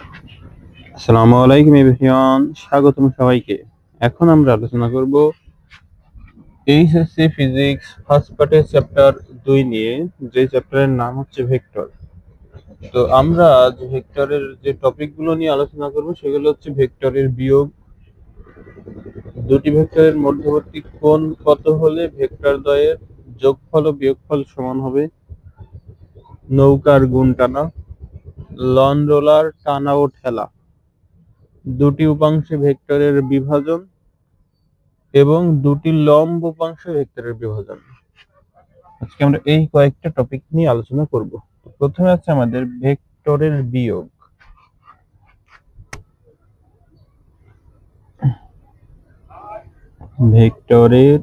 আসসালামু আলাইকুম এভরিওয়ান, স্বাগতম সবাইকে। এখন আমরা আলোচনা করব এইচএসসি ফিজিক্স ফার্স্ট পার্টের চ্যাপ্টার 2 নিয়ে, যে চ্যাপ্টারের নাম হচ্ছে ভেক্টর। তো আমরা যে ভেক্টরের যে টপিকগুলো নিয়ে আলোচনা করব সেগুলো হচ্ছে ভেক্টরের বিয়োগ, দুটি ভেক্টরের মধ্যবর্তী কোণ কত হলে ভেক্টর দ্বয়ের যোগফল ও বিয়োগফল সমান হবে, নৌকার গুণ টানা, লন রোলার টানা ও ঠেলা, দুটি উপাংশে ভেক্টরের বিভাজন এবং দুটি লম্ব উপাংশে ভেক্টরের বিভাজন। আজকে আমরা এই কয়েকটা টপিক নিয়ে আলোচনা করব। প্রথমে আছে আমাদের ভেক্টরের বিয়োগ। ভেক্টরের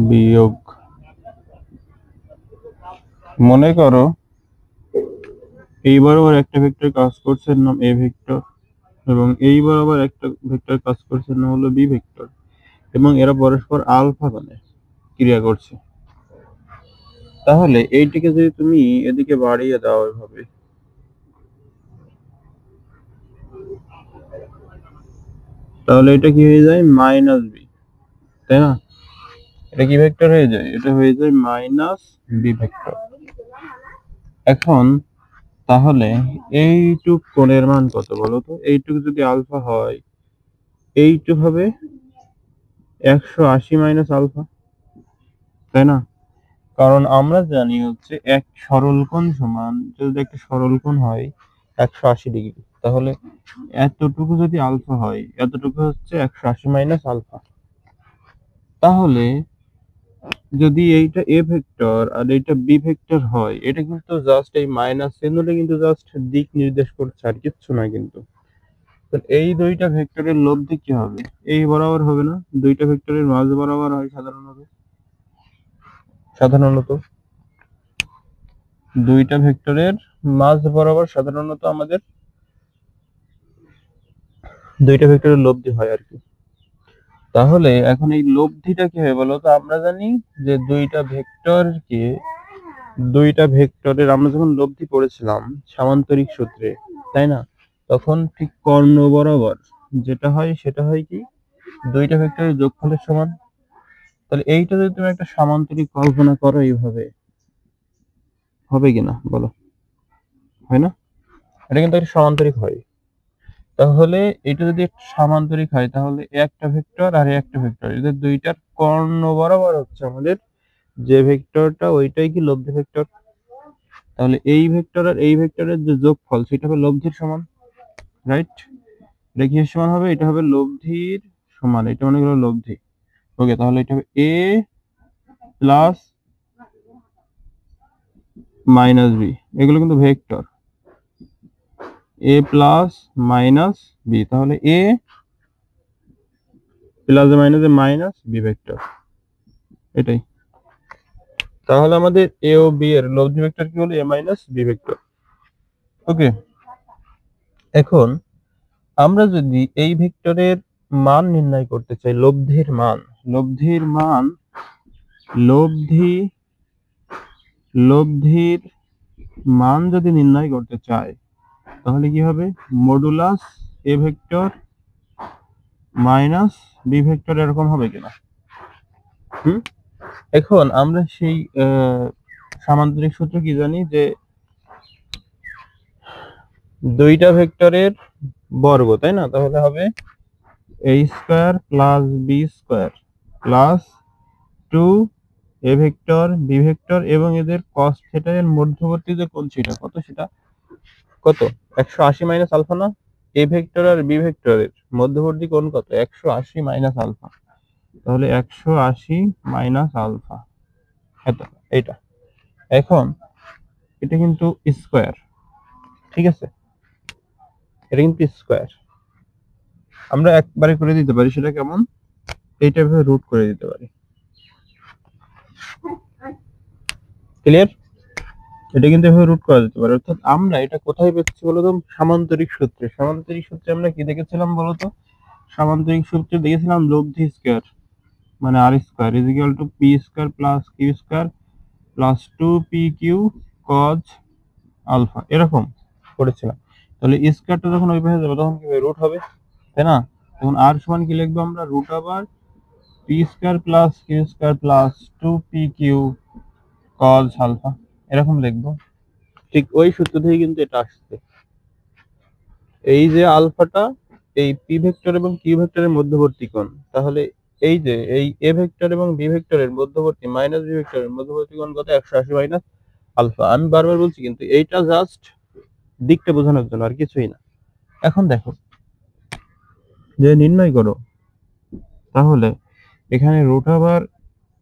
বিয়োগ, মনে করো এই বরাবর একটা ভেক্টর কাজ করছে, এর নাম এ ভেক্টর, এবং এই বরাবর একটা ভেক্টর কাজ করছে, এর নাম হলো বি ভেক্টর, এবং এরা পরস্পর আলফা কোণে ক্রিয়া করছে। তাহলে এইটিকে যদি তুমি এদিকে বাড়িয়ে দাও এভাবে, তাহলে এটা কি হয়ে যায় মাইনাস বি, তাই না? এটা কি ভেক্টর হয়ে যায়? এটা হয়ে যায় মাইনাস বি ভেক্টর। এখন তাহলে এইটুক কোণের মান কত বলো তো? এইটুক যদি আলফা হয়, এইটুক হবে 180 মাইনাস আলফা, তাই না? কারণ আমরা জানি হচ্ছে এক সরল কোণ সমান, যদি একটা সরল কোণ হয় 180 ডিগ্রি, তাহলে এতটুকু যদি আলফা হয়, এতটুকু হচ্ছে 180 মাইনাস আলফা। তাহলে যদি এইটা এ ভেক্টর আর এইটা বি ভেক্টর হয়, এটা কিন্তু জাস্ট এই মাইনাস চিহ্নটা কিন্তু জাস্ট দিক নির্দেশ করছে, আর কিচ্ছু না কিন্তু। এই দুইটা ভেক্টরের লব্ধি কি হবে? এই বরাবর হবে না? দুইটা ভেক্টরের মাঝ বরাবর হয় সাধারণত দুইটা ভেক্টরের মাঝ বরাবর সাধারণত আমাদের দুইটা ভেক্টরের লব্ধি হয় আর কি। তাহলে এখন এই লব্ধিটা কি হবে বলো তো? আমরা জানি যে দুইটা ভেক্টরের আমরা যখন লব্ধি পড়েছিলাম সামান্তরিক সূত্রে, তাই না? তখন ঠিক কর্ণ বরাবর যেটা হয় সেটা হয় কি, দুইটা ভেক্টরের যোগফলের সমান। তাহলে এইটা যদি তুমি একটা সামান্তরিক কল্পনা করো এইভাবে, হবে কিনা বলো? হয় না? এটা কিন্তু একটা সামান্তরিক হয়। তাহলে এটা যদি একটা সামান্তরিক হয়, তাহলে একটা ভেক্টর আর একটা ভেক্টর, এদের দুইটার কর্ণ বরাবর হচ্ছে আমাদের যে ভেক্টরটা, ওইটাই কি লব্ধি ভেক্টর। তাহলে এই ভেক্টর আর এই ভেক্টরের যে যোগফল সেটা হবে লব্ধির সমান, রাইট? এটা কি সমান হবে? এটা হবে লব্ধির সমান, এটা মনে করো লব্ধি। ওকে, তাহলে এটা হবে এ প্লাস মাইনাস বি, এগুলো কিন্তু vector, a plus minus b, তাহলে a plus minus minus B vector, এটাই। তাহলে আমাদের এ ও বি এর লব্ধি ভেক্টর কি হলো? এ মাইনাস বি ভেক্টর। ওকে, এখন আমরা যদি এই ভেক্টরের মান নির্ণয় করতে চাই, লব্ধির মান, লব্ধির মান, লব্ধির মান যদি নির্ণয় করতে চাই, তাহলে কি হবে? Modulus A vector minus B vector, এরকম হবে কিনা? এখন আমরা সেই সামান্তরিক সূত্র কি জানি, যে দুইটা ভেক্টরের বর্গ, তাই না? তাহলে হবে a square plus B square plus 2 A vector B vector, এবং এদের cos থিটা এর মধ্যবর্তী যে কোণ সেটা কত? সেটা কত? 180 মাইনাস আলফা না? এ ভেক্টর আর বি ভেক্টরের মধ্যবর্তী কোণ কত? 180 মাইনাস আলফা। তাহলে 180 মাইনাস আলফা, এটা। এখন এটা কিন্তু স্কয়ার, ঠিক আছে? এটা কিন্তু স্কয়ার, আমরা একবারে করে দিতে পারি। সেটা কেমন? এইটা ভাবে রুট করে দিতে পারি। ক্লিয়ার? এটা কিন্তু এভাবে রুট করা যেতে পারে। অর্থাৎ আমরা এটা কোথায় পেয়েছি বলতো? সামান্তরিক সূত্রে। সামান্তরিক সূত্রে আমরা কি দেখেছিলাম বলতো? সামান্তরিক সূত্রে দেখেছিলাম লব্ধি স্কয়ার মানে R square is equal to p square plus Q square plus 2 p q cos alpha, এরকম করেছিলাম। তো তাহলে স্কয়ারটা যখন ওই পাশে যাবে তখন কি রুট হবে, তাই না? তখন আর সমান কি লিখবো আমরা, root over P square plus Q square plus 2p Q cos alpha, এরকম লিখবো। ঠিক ওই সূত্র থেকে কিন্তু এটা আসছে। এই যে আলফাটা এই পি ভেক্টর এবং কিউ ভেক্টরের মধ্যবর্তী কোণ, তাহলে এই যে এই এ ভেক্টর এবং বি ভেক্টরের মধ্যবর্তী মাইনাস বি ভেক্টরের মধ্যবর্তী কোণ কত, 180 মাইনাস আলফা। আমি বারবার বলছি কিন্তু এইটা জাস্ট দিকটা বোঝানোর জন্য, আর কিছুই না। এখন দেখো যে নির্ণয় করো, তাহলে এখানে root over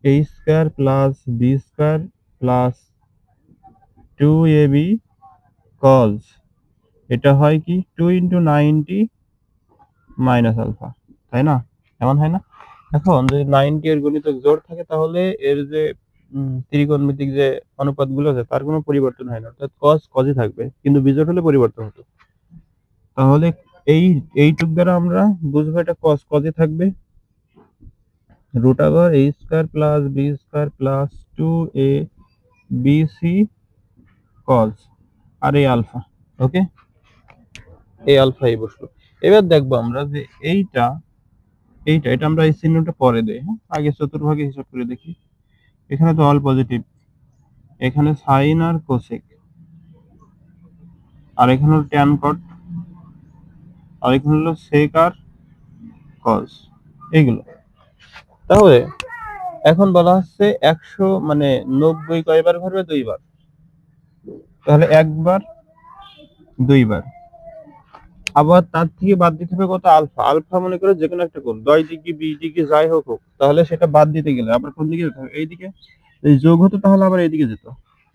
a square plus B square plus 2ab cos, এটা হয় কি 2 ইন্টু 90 মাইনাস আলফা, তাই না? এমন হয় না? এখন যদি 90 এর গুণিতক জোড় থাকে তাহলে এর যে ত্রিকোণমিতিক যে অনুপাতগুলো আছে তার কোনো পরিবর্তন হয় না, অর্থাৎ কজ কজই থাকবে, কিন্তু বিজোড় হলে পরিবর্তন হতো। তাহলে এই এইটুক দ্বারা আমরা বুঝবো এটা কজ কজই থাকবে। Root over a square plus B square plus 2a bc cos, আর এই আলফা, ওকে, এই আলফা এই বসলো। এবার দেখবো আমরা যে এইটা এইটা এটা আমরা এই চিহ্নটা পরে দেই, হ্যাঁ, আগে চতুর্ভাগে হিসাব করে দেখি। এখানে তো অল পজিটিভ, এখানে সাইন আর কোসেক, আর এখানে হলো ট্যান কট, আর এখানে হলো সেক আর কজ, এইগুলো। তাহলে এখন বলা হচ্ছে 100 মানে 90 কয়বার ঘুরবে, দুইবার, তাহলে একবার দুইবার। আবার তার থেকে বাদ দিতে হবে কত, আলফা। আলফা মনে করো যে কোনো একটা কোণ, 10 ডিগ্রি 20 ডিগ্রি যাই হোক হোক, তাহলে সেটা বাদ দিতে গেলে আবার কোন দিকে যেতে হবে, এইদিকে। যদি যোগ হতো তাহলে আবার এইদিকে যেত,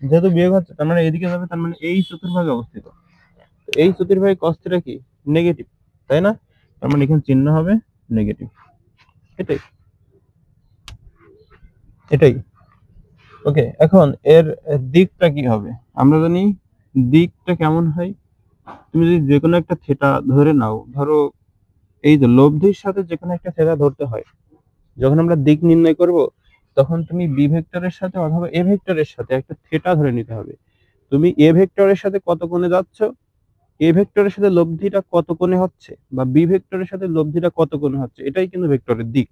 যেহেতু বিয়োগ হচ্ছে তার মানে এইদিকে যাবে, তার মানে এই চতুর্ভাগে অবস্থিত। এই চতুর্ভাগে cos থিটা কি নেগেটিভ, তাই না? তার মানে এখানে চিহ্ন হবে নেগেটিভ। এটাই এটাই ওকে। এখন এর দিকটা কি হবে আমরা জানি, দিকটা কেমন হয়। তুমি যদি যে কোনো একটা থিটা ধরে নাও, ধরো এই যে লব্ধির সাথে যে কোনো একটা থিটা ধরতে হয়, যখন আমরা দিক নির্ণয় করব তখন তুমি বি ভেক্টরের সাথে অথবা এ ভেক্টরের সাথে একটা থিটা ধরে নিতে হবে। তুমি এ ভেক্টরের সাথে কত কোণে যাচ্ছ, এ ভেক্টরের সাথে লব্ধিটা কত কোণে হচ্ছে, বা বি ভেক্টরের সাথে লব্ধিটা কত কোণে হচ্ছে, এটাই কিন্তু ভেক্টরের দিক।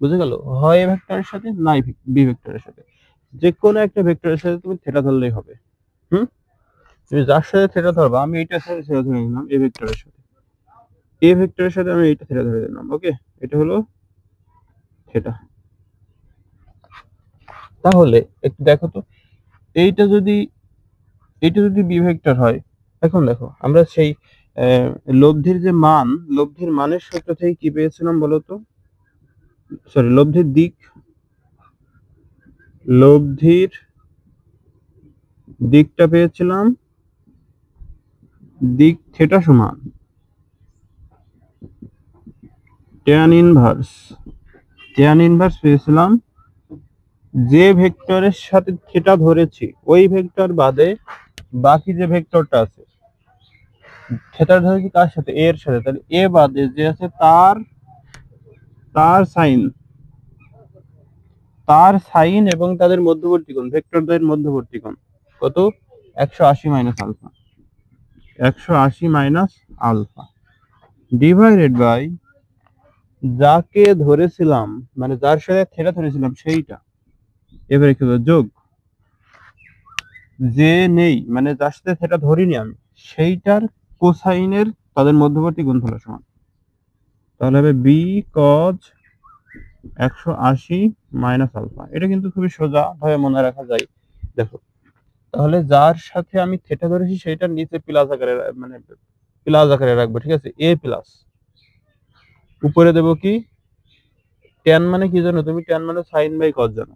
বুঝে গেল? হয় এ ভেক্টরের সাথে নাই বি ভেক্টরের সাথে, যে কোনো একটা ভেক্টরের সাথে তুমি থিটা ধরলেই হবে। হুম, তুমি যার সাথে থিটা ধরবা, আমি এইটার সাথে থিটা ধরে নিলাম, এ ভেক্টরের সাথে, এ ভেক্টরের সাথে আমি এইটা থিটা ধরে নিলাম, ওকে, এটা হলো থিটা। তাহলে একটু দেখো তো, এইটা যদি এটা যদি বি ভেক্টর হয়, এখন দেখো আমরা সেই লব্ধির যে মান, লব্ধির মানের সূত্র থেকে কি পেয়েছিলাম বলতো, সরি লব্ধির দিক, লব্ধির দিকটা পেয়েছিলাম দিক থিটা সমান ট্যান ইনভার্স পেয়েছিলাম যে ভেক্টরের সাথে থিটা ধরেছি ওই ভেক্টর বাদে বাকি যে ভেক্টরটা আছে, থিটা ধরেছি কার সাথে, এর সাথে, তাহলে এ বাদে যে আছে তার তার সাইন এবং তাদের মধ্যবর্তী কোণ, ভেক্টরদের মধ্যবর্তী কোণ কত, 180 minus alpha, 180 minus alpha divided by যাকে ধরেছিলাম, মানে যার সাথে থিটা ধরেছিলাম সেইটা, এবারে কি হবে যোগ, যে নেই মানে যার সাথে থিটা ধরিনি আমি সেইটার কোসাইনের তাদের মধ্যবর্তী গুণফলের সমান, তাহলে হবে বি কজ 180 মাইনাস আলফা। এটা কিন্তু খুবই সোজা ভাবে মনে রাখা যায়। দেখো, তাহলে যার সাথে আমি থিটা ধরেছি সেইটার নিচে প্লাস আকারে মানে প্লাস আকারে রাখবো, ঠিক আছে, এ প্লাস, উপরে দেবো কি ট্যান, মানে কি জানো তুমি, ট্যান মানে সাইন বাই কজ জানো,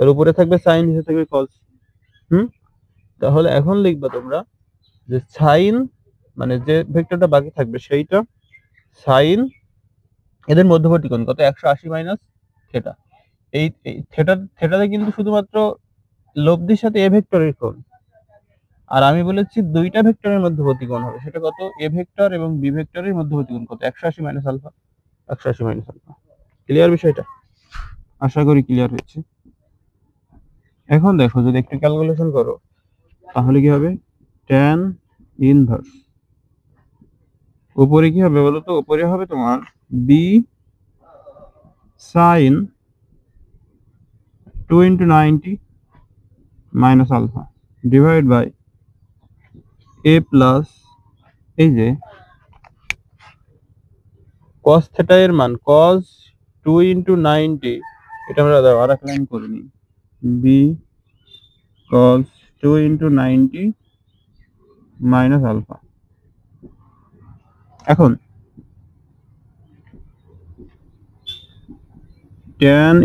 তার উপরে থাকবে সাইন, নিচে থাকবে কজ। হুম, তাহলে এখন লিখবা তোমরা যে সাইন মানে যে ভেক্টরটা বাকি থাকবে সেইটা সাইন, এদের মধ্যবর্তী কোণ কত, 180 মাইনাস থিটা। এই থিটাতে কিন্তু শুধুমাত্র লব্ধির সাথে এ ভেক্টরের কোণ, আর আমি বলেছি দুইটা ভেক্টরের মধ্যবর্তী কোণ হবে, সেটা কত, এ ভেক্টর এবং বি ভেক্টরের মধ্যবর্তী কোণ কত, 180 minus alpha, 180 minus alpha. Clear বিষয়টা? আশা করি ক্লিয়ার হয়েছে। এখন দেখো যদি একটু ক্যালকুলেশন করো তাহলে কি হবে, tan ইনভার্স। উপরে কি হবে বলো তো? উপরে হবে তোমার B sine 2 into 90 minus alpha divide by A plus এই যে cos থিটা এর মান cos 2 into 90, এটা আমরা আর এক লাইন করে নিই, B cos 2 into 90 minus alpha. এখন tan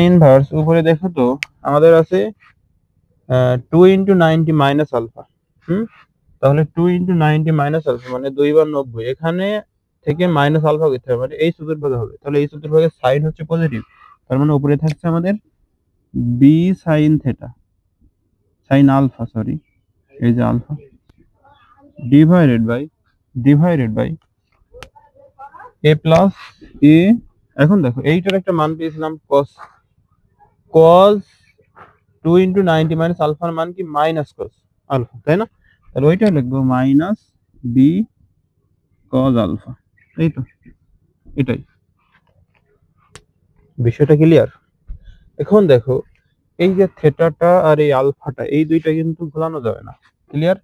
ইনভার্স উপরে দেখো তো আমাদের আছে 2 into 90 মাইনাস আলফা। তাহলে 2 into 90 মাইনাস আলফা মানে 2 বার 90, এখানে থেকে মাইনাস আলফা করতে হবে মানে এই চতুর্ভাগে হবে। তাহলে এই চতুর্ভাগের সাইন হচ্ছে পজিটিভ, তার মানে উপরে থাকছে আমাদের b sine theta, sine alpha sorry, এই যে alpha divided by A plus a. এখন দেখো এইটার একটা মান পেয়েছিলাম cos 2 into 90 মাইনাস আলফার মান কি মাইনাস cos আলফা, তাই না? তাহলে ওইটা লিখবো মাইনাস বি cos আলফা। এই তো এটাই বিষয়টা ক্লিয়ার। এখন দেখো এই যে থেটাটা আর এই আলফাটা এই দুইটা কিন্তু ভুলানো যাবে না। ক্লিয়ার?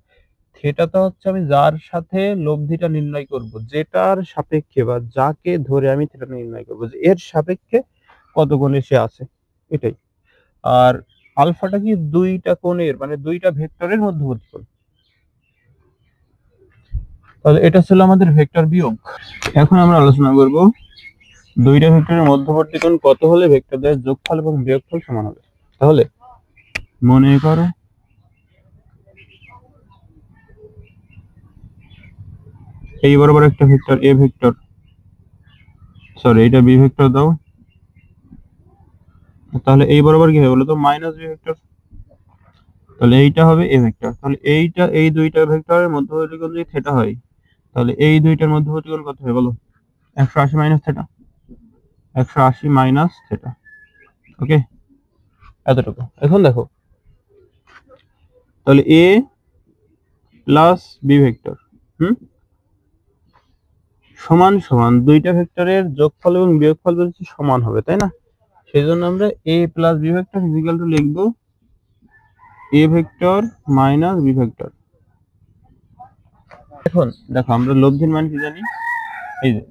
থেটাটা হচ্ছে আমি যার সাথে লব্ধিটা নির্ণয় করব, যেটার সাপেক্ষে বা যাকে ধরে আমি থেটা নির্ণয় করব যে এর সাপেক্ষে কত কোণে সে আছে, এটাই। আর আলফাটা কি দুইটা কোণের মানে দুইটা ভেক্টরের মধ্যবর্তী কোণ। তাহলে এটা ছিল আমাদের ভেক্টর বিয়োগ। এখন আমরা আলোচনা করব দুইটা ভেক্টরের মধ্যবর্তী কোণ কত হলে ভেক্টরদের যোগফল এবং বিয়োগফল সমান হবে। তাহলে মনে করো এই বরাবর একটা ভেক্টর এ ভেক্টর, সরি এটা বি ভেক্টর দাও, তাহলে এই বরাবর কি হবে বলো তো মাইনাস বি ভেক্টর, তাহলে এইটা হবে এ ভেক্টর। তাহলে এইটা এই দুইটা ভেক্টরের মধ্যবর্তী কোণ যদি থিটা হয় তাহলে এই দুইটার মধ্যবর্তী কোণ কত হবে বলো? 180 মাইনাস থিটা, 180 মাইনাস থিটা। ওকে, এতটুকু। এখন দেখো তাহলে এ প্লাস বি ভেক্টর সমান সমান দুইটা ভেক্টরের যোগফল এবং বিয়োগফল বলছি সমান হবে, তাই না? সেই জন্য আমরা a plus b vector equal to লিখবো a vector minus B vector. এখন দেখো আমরা লব্ধির মান কি জানি, এই যে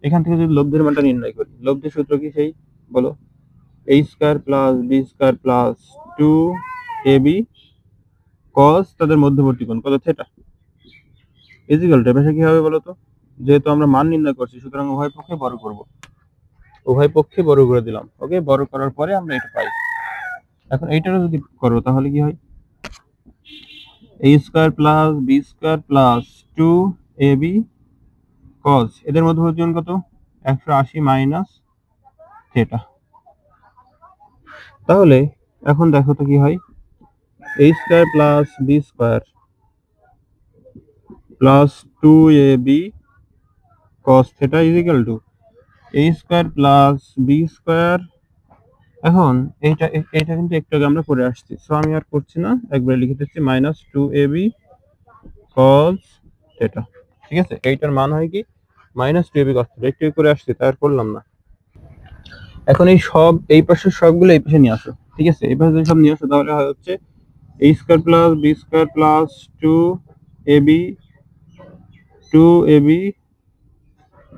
এখান থেকে যদি লব্ধির মানটা নির্ণয় করি, লব্ধির সূত্র কি সেই বলো? a square plus B square plus 2ab cos তাদের মধ্যবর্তী কোণ কত থিটা ইকুয়াল টু এবার কি হবে বলো তো? যেহেতু আমরা মান নির্ণয় করছি সুতরাং উভয় পক্ষে বড় করব, উভয় পক্ষে বড় করে দিলাম। ওকে, বড় করার পরে আমরা এটা পাই। এখন এইটারও যদি করো তাহলে কি হয়? a square plus B square plus 2ab cos এদের মধ্যবর্তী কোণ কত? 180 মাইনাস থিটা। তাহলে এখন দেখো তো কি হয়, a square plus B square plus 2ab cos theta is equal to a square plus B square. এখন এইটা এইটা কিন্তু একটু আগে আমরা করে আসছি, সো আমি আর করছি না, একবার লিখে দিচ্ছি মাইনাস 2ab cos থিটা। ঠিক আছে, এইটার মান হয় কি মাইনাস 2ab cos থিটা, একটু করে আসছি তাই আর করলাম না। এখন এই সব এই পাশের সবগুলো এই পাশে নিয়ে আসো। ঠিক আছে, এই পাশে যদি সব নিয়ে আসো তাহলে হয় হচ্ছে a square plus B square plus 2ab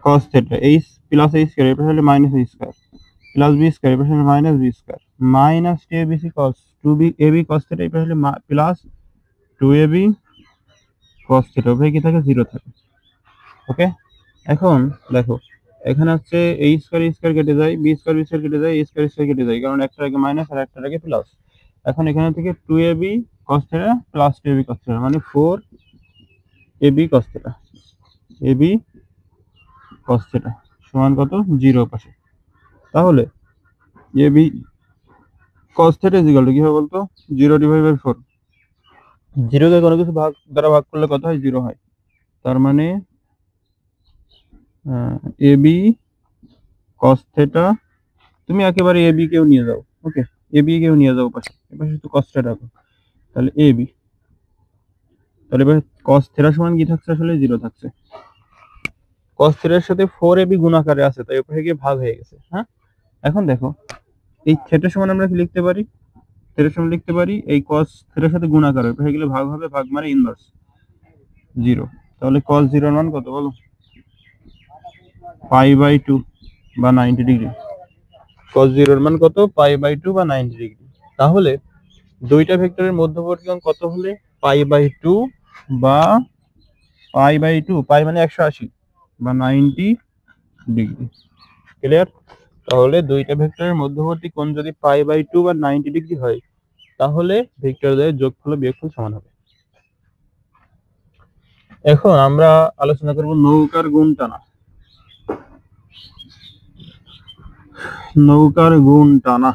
cos theta, এই প্লাস a স্কয়ার এই পাশে হলে minus a square plus B square এই পাশে হলে minus B square minus 2abc cos 2ab cos theta এই পাশে হলে প্লাস 2ab cos থিটা, উভয় কি থাকে 0 থাকে। ওকে, এখন দেখো এখানে হচ্ছে a স্কয়ার কেটে যায়, বি স্কয়ার কেটে যায়, a স্কয়ার কেটে যায়, কারণ একটার আগে মাইনাস আর একটার আগে প্লাস। এখন এখানে থেকে 2ab cos theta plus 2ab cos theta মানে 4ab cos theta, ab cos theta সমান কত? 0 পাশে। তাহলে ab cos theta is equal two কি হবে বলতো? 0 ডিভাইড বাই 4, 0 কে কোনো কিছু ভাগ দ্বারা ভাগ করলে কত হয়? 0 হয়। তার মানে ab cos থিটা, তুমি একেবারে ab কেও নিয়ে যাও। ওকে, ab কেও নিয়ে যাও পাশে, এপাশে তো cos থিটা রাখো, তাহলে ab তাহলে এবার cos থিটা সমান কি থাকছে, আসলে 0 থাকছে। cos থিটার সাথে 4ab গুণাকারে আছে, তাই উপরে গিয়ে ভাগ হয়ে গেছে। হ্যাঁ, এখন দেখো এই থিটা সমান আমরা কি লিখতে পারি, থিটার সমান লিখতে পারি এই cos থিটার সাথে গুণাকার হয়ে গেলে ভাগ হবে, ভাগ মানে ইনভার্স 0। তাহলে cos 0 এর মান কত বলো, π/2 বা 90 ডিগ্রি। cos 0 এর মান কত, π/2 বা 90 ডিগ্রি। তাহলে দুইটা ভেক্টরের মধ্যবর্তী কোণ কত হলে π/2 বা π/2, π মানে 180 বা 90 ডিগ্রি। ক্লিয়ার? তাহলে দুইটা ভেক্টরের মধ্যবর্তী কোণ যদি π/2 বা 90 ডিগ্রি হয়, তাহলে ভেক্টরদের যোগফল ও বিয়োগফল সমান হবে। এখন আমরা আলোচনা করব নৌকার গুণ টানা। নৌকার গুণ টানা,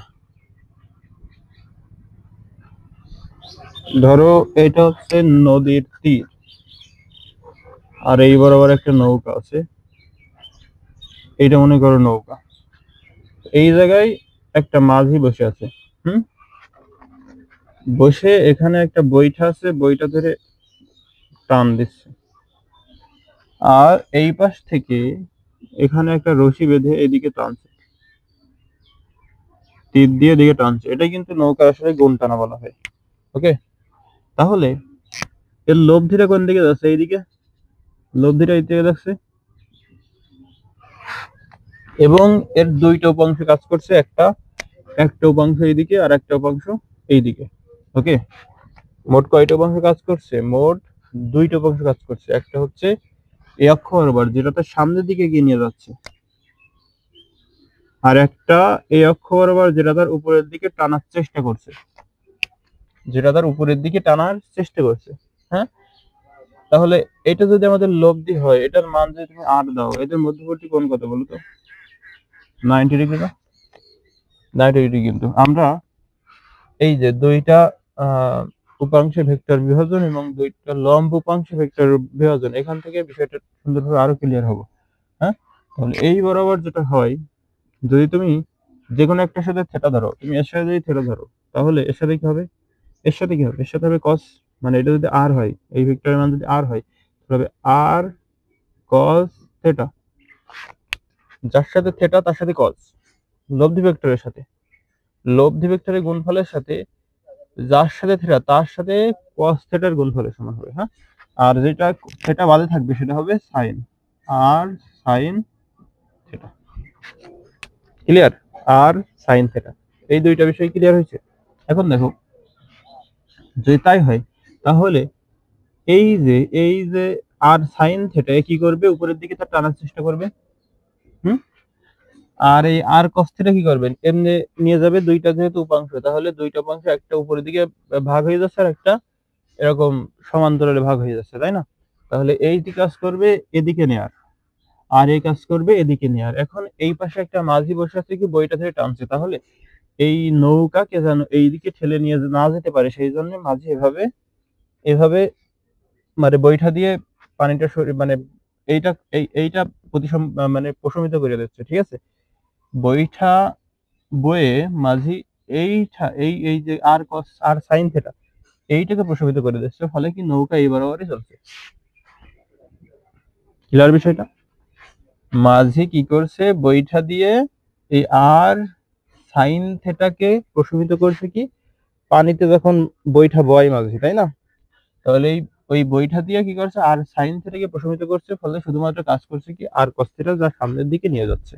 ধরো এটা হচ্ছে নদীর তীর, আর এই বরাবর একটা নৌকা আছে, এইটা মনে করো নৌকা। এই জায়গায় একটা মাঝি বসে আছে, বসে এখানে একটা বৈঠা আছে, বইটা ধরে টান দিচ্ছে, আর এই পাশ থেকে এখানে একটা রশি বেঁধে এদিকে টানছে, তীর দিয়ে এদিকে টানছে। এটাই কিন্তু নৌকা আসলে গুণ টানা বলা হয়। ওকে, তাহলে এর লব্ধিটা কোন দিকে যাচ্ছে, এইদিকে লব্ধিটা এই দিকে যাচ্ছে, এবং এর দুইটা উপাংশ কাজ করছে, একটা উপাংশ এইদিকে আর একটা উপাংশ এইদিকে। ওকে, মোট কয়টা উপাংশ কাজ করছে, মোট দুইটা উপাংশ কাজ করছে। একটা হচ্ছে এই অক্ষ বরাবর যেটা তার সামনের দিকে এগিয়ে নিয়ে যাচ্ছে, আর একটা এই অক্ষ বরাবর যেটা তার উপরের দিকে টানার চেষ্টা করছে, যেটা তার উপরের দিকে টানার চেষ্টা করছে। হ্যাঁ, তাহলে এটা যদি আমাদের লব্ধি হয়, এটার মান যদি তুমি 8 দাও, এদের মধ্যবর্তী কোণ কত বলো তো, 90 ডিগ্রি না? 90 ডিগ্রি। কিন্তু আমরা এই যে দুইটা উপাংশের ভেক্টর বিভাজন এবং দুইটা লম্ব উপাংশের ভেক্টর বিভাজন, এখান থেকে বিষয়টা সুন্দরভাবে আরো ক্লিয়ার হবে। হ্যাঁ, তাহলে এই বরাবর যেটা হয়, যদি তুমি যে কোনো একটার সাথে থেটা ধরো, তুমি এর সাথে যদি থেটা ধরো, তাহলে এর সাথে কি হবে, এর সাথে কি হবে, এর সাথে হবে cos, মানে এটা যদি r হয়, এই ভেক্টরের মান যদি r হয়, তাহলে r cos থেটা, যার সাথে থেটা তার সাথে cos, লব্ধি ভেক্টরের সাথে, লব্ধি ভেক্টরের গুণফলের সাথে যার সাথে থেটা তার সাথে cos থেটার গুণফলের সমান হবে। হ্যাঁ, আর যেটা থেটা বাদে থাকবে সেটা হবে sin, আর sin থেটা। ক্লিয়ার? আর sin থেটা, এই দুইটা বিষয় ক্লিয়ার হয়েছে। এখন দেখো, যদি তাই হয়, তাহলে এই যে আর sin থেটা কি করবে, উপরের দিকে তার টানার চেষ্টা করবে। আর এই আর cos থেটা কি করবেন, এমনি নিয়ে যাবে, দুইটা যেহেতু উপাংশ, তাহলে দুইটা উপাংশ একটা উপরের দিকে ভাগ হয়ে যাচ্ছে আর একটা এরকম সমান্তরালে ভাগ হয়ে যাচ্ছে, তাই না? তাহলে এইটি কাজ করবে এদিকে নেয়ার, আর এই কাজ করবে এদিকে নেয়ার। এখন এই পাশে একটা মাঝি বসে আছে, কি বইটা ধরে টানছে, তাহলে এই নৌকাকে যেন এইদিকে ঠেলে নিয়ে না যেতে পারে, সেই জন্য মাঝি এভাবে এভাবে মানে বৈঠা দিয়ে পানিটা মানে এইটা এইটা মানে প্রশমিত করে দিচ্ছে। ঠিক আছে, বৈঠা বয়ে মাঝি এইটা এই যে আর cos আর sin থেটা এইটাকে প্রশমিত করে দিচ্ছে, ফলে কি নৌকা এই বরাবরই চলছে। ক্লিয়ার বিষয়টা? মাঝি কি করছে, বৈঠা দিয়ে এই আর sin থেটাকে প্রশমিত করছে, কি পানিতে যখন বৈঠা বয় মাঝি, তাই না? তাহলে ওই বৈঠা দিয়ে কি করছে, আর sin থেটাকে প্রশমিত করছে, ফলে শুধুমাত্র কাজ করছে কি আর cos থেটা যা সামনের দিকে নিয়ে যাচ্ছে।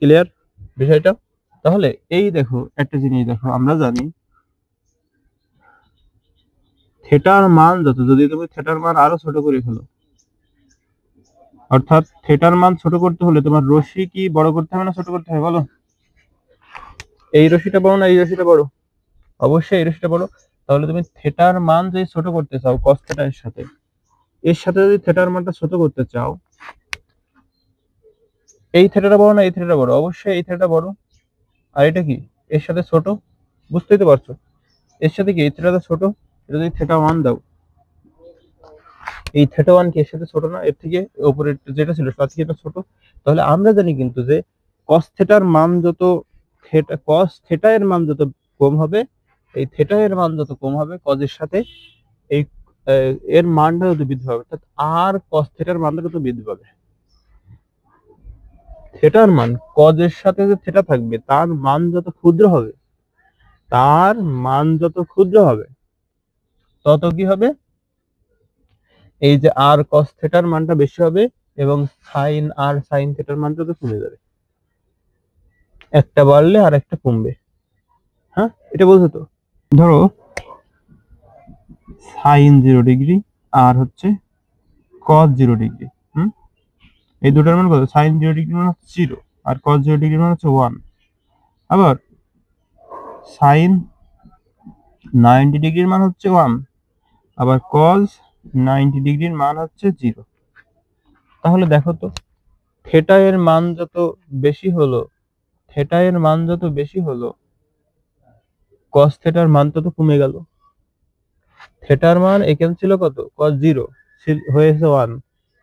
ক্লিয়ার বিষয়টা? তাহলে এই দেখো একটা জিনিস দেখো, আমরা জানি থেটার মান যত, যদি তুমি থেটার মান আরো ছোট করে ফেলো, অর্থাৎ থেটার মান ছোট করতে হলে তোমার রশ্মি কি বড় করতে হবে না ছোট করতে হবে বলো? এই রশ্মিটা বড় না এই রশ্মিটা বড়? অবশ্যই এই রশ্মিটা বড়। তাহলে তুমি থেটার মান যদি ছোট করতে চাও cos থেটা এর সাথে যদি থেটার মানটা ছোট করতে চাও, এই থেটাটা বড় না এই থেটাটা বড়? অবশ্যই এই থেটাটা বড়। আর এটা কি এর সাথে ছোট? বুঝতেই তো পারছো, এর সাথে কি এই থেটাটা ছোট। এটা যদি থেটা 1 দাও, এই থেটা 1 কি এর সাথে ছোট না? এর থেকে উপরে যেটা ছিল তার থেকে এটা ছোট। তাহলে আমরা জানি কিন্তু যে cos থেটার মান যত cos থেটা এর মান যত কম হবে, এই থেটা এর মান যত কম হবে cos এর সাথে, এই এর মানটা যত বৃদ্ধি পাবে, অর্থাৎ আর কস থিটার মানটা কত বৃদ্ধি পাবে, থিটার মান কজের সাথে যে থিটা থাকবে তার মান যত ক্ষুদ্র হবে, তার মান যত ক্ষুদ্র হবে তত কি হবে, এই যে আর কস থিটার মানটা বেশি হবে এবং সাইন আর সাইন থিটার মানটা তো কমে যাবে, একটা বাড়লে আর একটা কমবে। হ্যাঁ, এটা বলছো তো। ধরো সাইন 0 ডিগ্রি আর হচ্ছে কস 0 ডিগ্রি। এই দুটার মান কত? সাইন 0 ডিগ্রি মান হচ্ছে 0 আর কস 0 ডিগ্রি মান হচ্ছে 1। আবার সাইন 90 ডিগ্রির মান হচ্ছে 1, আবার কস 90 ডিগ্রির মান হচ্ছে 0। তাহলে দেখো তো, থেটা এর মান যত বেশি হলো, থেটা এর মান যত বেশি হলো, কস থেটার মান তত কমে গেল। থেটার মান এখানে ছিল কত? কস 0 হয়েছে 1,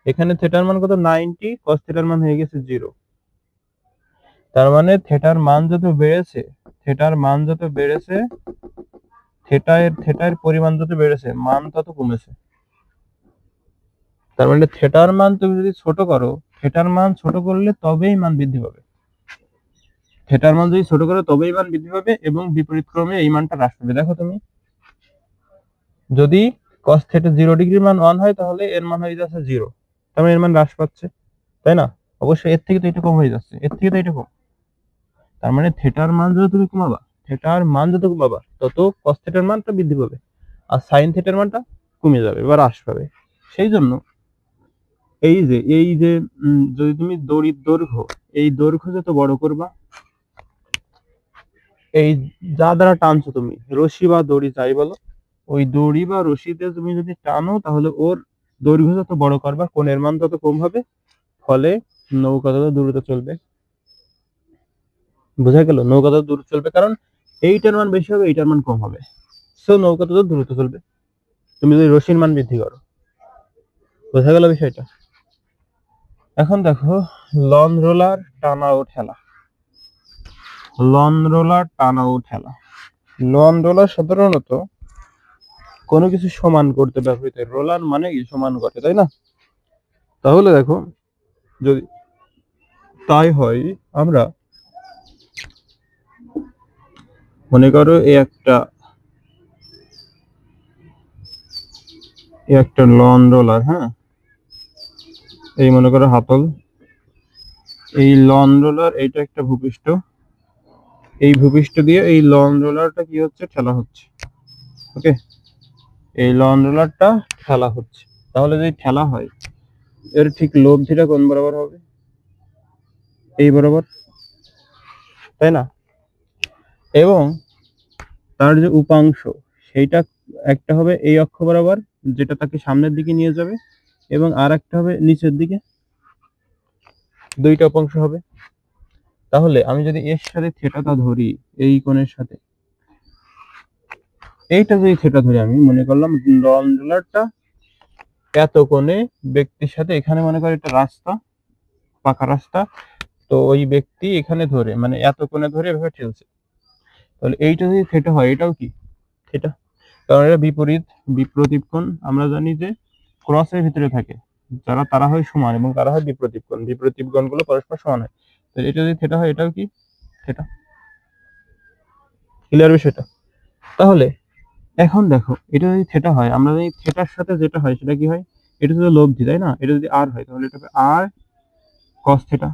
এখানে থেটার মান কত? 90, কস থেটার মান হয়ে গেছে 0। তার মানে থেটার মান যত বেড়েছে, থেটার মান যত বেড়েছে, থেটার পরিমাণ যত বেড়েছে, মান তত কমেছে। তার মানে থেটার মান তুমি যদি ছোট করো, থেটার মান ছোট করলে তবেই মান বৃদ্ধি পাবে। থেটার মান যদি ছোট করো তবেই মান বৃদ্ধি পাবে এবং বিপরীত ক্রমে এই মানটা হ্রাস পাবে। দেখো তুমি, যদি cos থিটা 0 ডিগ্রির মান 1 হয় তাহলে এর মান হয়ে যাচ্ছে 0, তার মানে এর মান হ্রাস পাচ্ছে, তাই না? অবশ্যই এর থেকে তো এটা কম হয়ে যাচ্ছে, এর থেকে তো এটা কম। তার মানে থেটার মান যত তুমি কমাবা, থেটার মান যত কমাবা তত cos থিটার মানটা বৃদ্ধি পাবে আর সাইন থিটার মানটা কমে যাবে বা হ্রাস পাবে। সেই জন্য এই যে যদি তুমি দড়ির দৈর্ঘ্য, এই দৈর্ঘ্য যত বড় করবা, এই যা দ্বারা টানছো তুমি, রশি বা দড়ি যাই বলো, ওই দড়ি বা রশিতে তুমি যদি টানো তাহলে ওর দৈর্ঘ্য যত বড় করবা কোণের মান তত কম হবে, ফলে নৌকা তত দ্রুত চলবে। বোঝা গেল? নৌকা তত দ্রুত চলবে কারণ এইটার মান বেশি হবে, এইটার মান কম হবে, সো নৌকা তত দ্রুত চলবে তুমি যদি রশির মান বৃদ্ধি করো। বোঝা গেল বিষয়টা? এখন দেখো লন রোলার টানা ও ঠেলা। লন রোলার টানা ও ঠেলা। লন রোলার সাধারণত কোনো কিছু সমান করতে ব্যবহৃত হয়। রোলার মানে কি? সমান করে, তাই না? তাহলে দেখো, যদি তাই হয়, আমরা মনে করো এই একটা লন রোলার, হ্যাঁ, এই মনে করো হাতল, এই লন রোলার, এইটা একটা ভূপৃষ্ঠ, এই ভূপৃষ্ঠ দিয়ে এই লন রোলারটা কি হচ্ছে? ঠেলা হচ্ছে। ওকে, এই লন রোলারটা ঠেলা হচ্ছে। তাহলে যদি ঠেলা হয়, এর ঠিক লব্ধিটা কোন বরাবর হবে? এই বরাবর, তাই না? এবং তার যে উপাংশ, সেইটা একটা হবে এই অক্ষ বরাবর, যেটা তাকে সামনের দিকে নিয়ে যাবে, এবং আর একটা হবে নিচের দিকে, দুইটা উপাংশ হবে। তাহলে আমি যদি এর সাথে থেটাটা ধরি, এই কোণের সাথে এইটা যদি থেটা ধরি, আমি মনে করলাম লন রোলারটা এত কোণে ব্যক্তির সাথে, এখানে মনে করি একটা রাস্তা, পাকা রাস্তা, তো ওই ব্যক্তি এখানে ধরে, মানে এত কোণে ধরে এভাবে ঠেলছে। তাহলে এইটা যদি থেটা হয়, এটাও কি থেটা, কারণ এটা বিপরীত কোণ। আমরা জানি যে ক্রসের ভিতরে থাকে যারা, তারা হয় সমান এবং তারা হয় বিপরীত কোণ, বিপরীত কোণগুলো পরস্পর সমান হয়। তো এটা যদি থেটা হয়, এটাও কি থেটা। ক্লিয়ার বিষয়টা? তাহলে এখন দেখো, এটা যদি থেটা হয়, আমরা জানি থেটার সাথে যেটা হয় সেটা কি হয়? এটা যদি লব্ধি, তাই না? এটা যদি আর হয় তাহলে এটা হবে আর কস থেটা,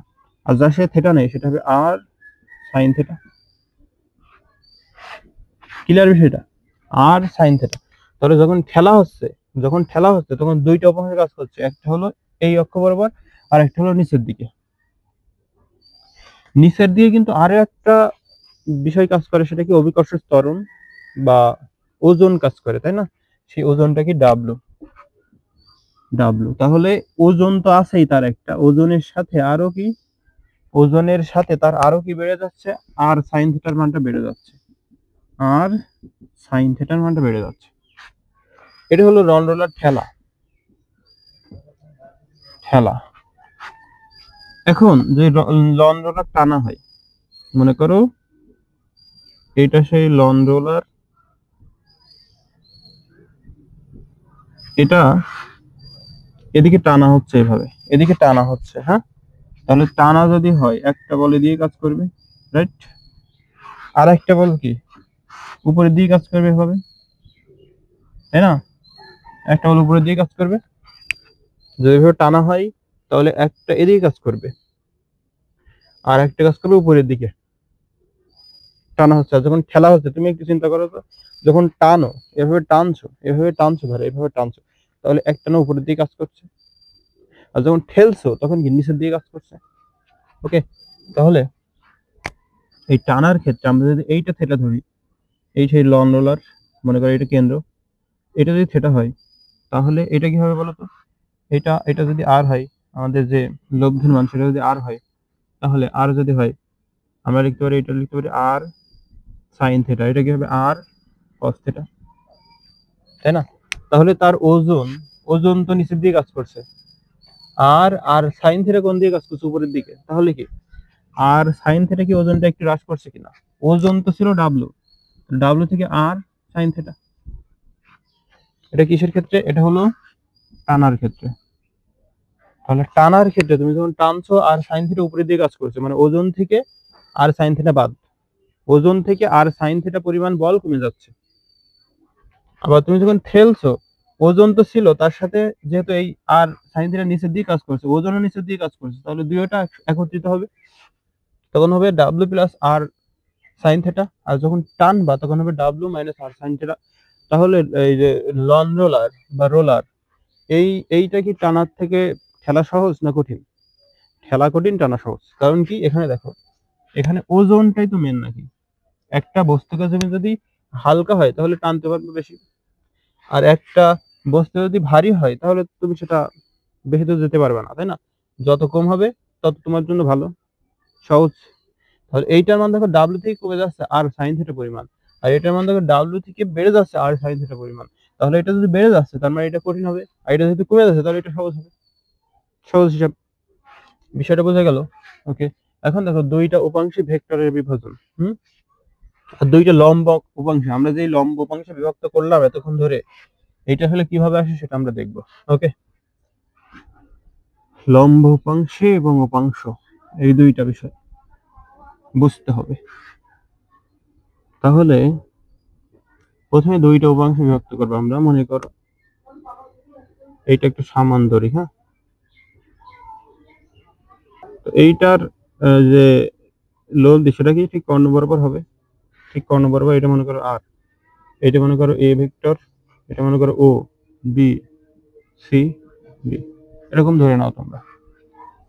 আর যার সাথে থেটা নেই সেটা হবে আর সাইন থেটা। ক্লিয়ার বিষয়টা? আর সাইন থেটা। তাহলে যখন ঠেলা হচ্ছে তখন দুইটা উপাংশে কাজ করছে, একটা হলো এই অক্ষ বরাবর আর একটা হলো নিচের দিকে। নিচের দিকে কিন্তু আরো একটা বিষয় কাজ করে, সেটা কি? অভিকর্ষ ত্বরণ বা ওজন কাজ করে, তাই না? সেই ওজনটা কি? ডাব্লু। তাহলে ওজন তো আছেই, তার একটা ওজনের সাথে আরো কি, ওজনের সাথে তার আরো কি বেড়ে যাচ্ছে? আর সাইন থিটার মানটা বেড়ে যাচ্ছে, আর সাইন থিটার মানটা বেড়ে যাচ্ছে। এটা হলো লন রোলার ঠেলা। এখন যে লন রোলার টানা হয়, মনে করো এটা সেই লন রোলার, এটা এদিকে টানা হচ্ছে, এভাবে এদিকে টানা হচ্ছে, হ্যাঁ। তাহলে টানা যদি হয় একটা বলে দিয়ে কাজ করবে, রাইট। আর একটা বল কি উপরের দিকে কাজ করবে এভাবে, তাই না? একটা বল উপরের দিকে কাজ করবে। যদি এভাবে টানা হয় তাহলে একটা এদিকে কাজ করবে, আর একটা কাজ করবে উপরের দিকে। টানা হচ্ছে আর যখন ঠেলা হচ্ছে, তুমি একটু চিন্তা করো তো, যখন টানো এভাবে টানছো ধরো এভাবে টানছো, তাহলে একটা না উপরের দিকে কাজ করছে, আর যখন ঠেলছো তখন কি নিচের দিকে কাজ করছে। ওকে, তাহলে এই টানার ক্ষেত্রে আমরা যদি এইটা থেটা ধরি, এই সেই লন রোলার, মনে করো এটা কেন্দ্র, এটা যদি থেটা হয় তাহলে এটা কি হবে বলতো, এটা এটা যদি আর হয়, আমাদের যে লব্ধির মান সেটা যদি আর হয়, তাহলে আর যদি হয় আমরা লিখতে পারি, এটা লিখতে পারি আর সাইন থেটা, এটা কি হবে আর কস থেটা, তাই না? তাহলে তার ওজন, ওজন তো নিচের দিকে কাজ করছে, আর আর সাইন থিটা কোন দিকে কাজ করছে, উপরের দিকে। তাহলে কি আর সাইন থিটা কি ওজনটা একটু হ্রাস করছে কিনা? ওজন তো ছিল ডাব্লু, ডাব্লু থেকে আর সাইন থিটা। এটা কিসের ক্ষেত্রে? এটা হলো টানার ক্ষেত্রে। তাহলে টানার ক্ষেত্রে তুমি যখন টানছো আর সাইন থিটা উপরের দিকে কাজ করছে, মানে ওজন থেকে আর সাইন থিটা বাদ, ওজন থেকে আর সাইন থিটা পরিমাণ বল কমে যাচ্ছে। আবার তুমি যখন ঠেলছো, ওজন তো ছিল, তার সাথে যেহেতু এই আর সাইন থিটা নিচের দিকে কাজ করছে, ওজনও নিচের দিকে কাজ করছে, তাহলে দুইটা একত্রিত হবে, তখন হবে ডাব্লিউ প্লাস আর সাইন থেটা। আর যখন টানবা তখন হবে ডাব্লিউ মাইনাস আর সাইন থেটা। তাহলে এই যে লন রোলার বা রোলার, এইটা কি টানার থেকে ঠেলা সহজ না কঠিন? ঠেলা কঠিন, টানা সহজ। কারণ কি, এখানে দেখো, এখানে ওজনটাই তো মেন নাকি। একটা বস্তুকে তুমি যদি হালকা হয় তাহলে টানতে পারবে বেশি, আর একটা বস্তু যদি ভারী হয় তাহলে তুমি সেটা বেশি দূর যেতে পারবে না, তাই না? যত কম হবে তত তোমার জন্য ভালো, সহজ। তাহলে এইটার মান দেখো ডাব্লিউ থেকে কমে যাচ্ছে আর সাইন থিটা পরিমাণ, আর এটার মান দেখো ডাব্লিউ থেকে বেড়ে যাচ্ছে আর সাইন থিটা পরিমাণ। তাহলে এটা যদি বেড়ে যাচ্ছে তার মানে এটা কঠিন হবে, আর এটা যদি কমে যাচ্ছে তাহলে এটা সহজ হবে। সহজ হিসাব, বিষয়টা বোঝা গেল? ওকে, এখন দেখো দুইটা উপাংশে ভেক্টরের বিভাজন, আর দুইটা লম্ব উপাংশে, আমরা যে লম্ব উপাংশে বিভক্ত করলাম এতক্ষণ ধরে, এটা আসলে কিভাবে আসে সেটা আমরা দেখব। ওকে, লম্ব উপাংশে এবং উপাংশ, এই দুইটা বিষয় বুঝতে হবে। তাহলে প্রথমে দুইটা উপাংশে বিভক্ত করবো আমরা। মনে করো এইটা একটু সামান্তরিক, হ্যাঁ। তো এইটার যে লব্ধি সেটা কি ঠিক কর্ণ বরাবর হবে, ঠিক কর্ণ বরাবর। এটা মনে করো আর, এটা মনে করো এ ভেক্টর, এটা মনে করো ও বি সি ডি, এরকম ধরে নাও তোমরা।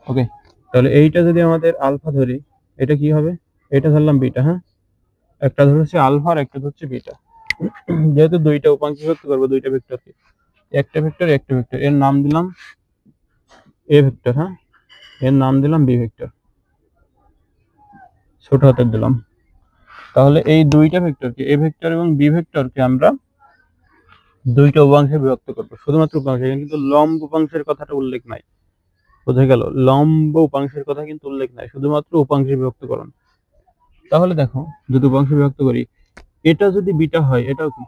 ওকে, তাহলে এইটা যদি আমাদের আলফা ধরি, এটা কি হবে? এটা ধরলাম বিটা, হ্যাঁ। একটা ধরেছে আলফা আর একটা ধরছে বিটা। যেহেতু দুইটা উপাংশ বিভক্ত করবো দুইটা ভেক্টরকে, একটা ভেক্টর একটা ভেক্টর, এর নাম দিলাম এ ভেক্টর, হ্যাঁ। এর নাম দিলাম বি ভেক্টর, ছোট হাতের দিলাম। তাহলে এই দুইটা ভেক্টরকে, এ ভেক্টর এবং বি ভেক্টরকে আমরা দুইটা উপাংশে বিভক্ত করবো, শুধুমাত্র উপাংশে, কিন্তু লম্ব উপাংশের কথাটা উল্লেখ নাই। বোঝা গেল? লম্ব উপাংশের কথা কিন্তু উল্লেখ নাই, শুধুমাত্র উপাংশে বিভক্তকরণ। তাহলে দেখো, যদি উপাংশে বিভক্ত করি, এটা যদি বিটা হয়, এটাও কি